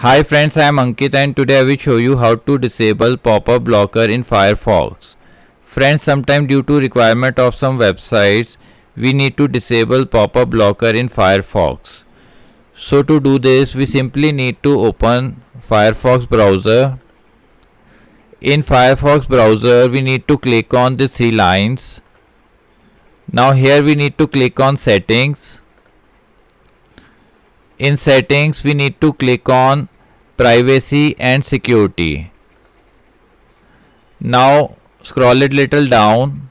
Hi friends, I am Ankit and today I will show you how to disable pop-up blocker in Firefox. Friends, sometimes due to requirement of some websites, we need to disable pop-up blocker in Firefox. So to do this, we simply need to open Firefox browser. In Firefox browser, we need to click on the three lines. Now here we need to click on settings. In settings, we need to click on privacy and security. Now scroll it little down.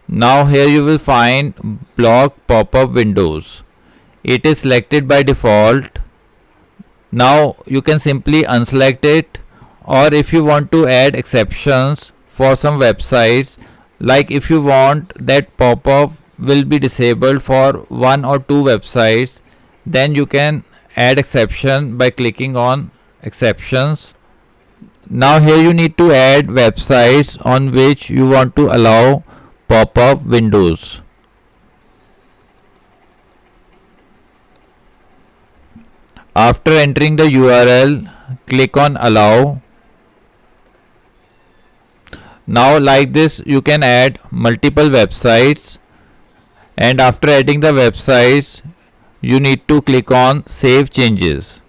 Now here you will find block pop-up windows. It is selected by default. Now you can simply unselect it, or if you want to add exceptions for some websites, like if you want that pop-up will be disabled for one or two websites, then you can add exception by clicking on exceptions. Now here you need to add websites on which you want to allow pop-up windows. After entering the URL, click on allow. Now like this you can add multiple websites, and after adding the websites you need to click on save changes.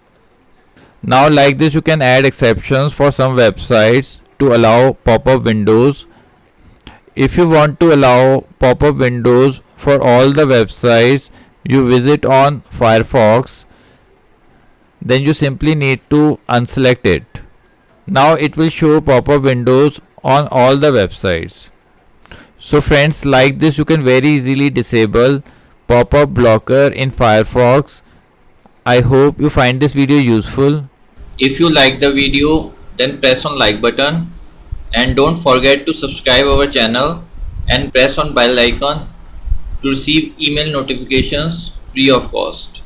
Now like this you can add exceptions for some websites to allow pop-up windows. If you want to allow pop-up windows for all the websites you visit on Firefox, then you simply need to unselect it. Now it will show pop-up windows on all the websites. So friends, like this you can very easily disable pop-up blocker in Firefox. I hope you find this video useful. If you like the video, then press on like button and don't forget to subscribe our channel and press on bell icon to receive email notifications free of cost.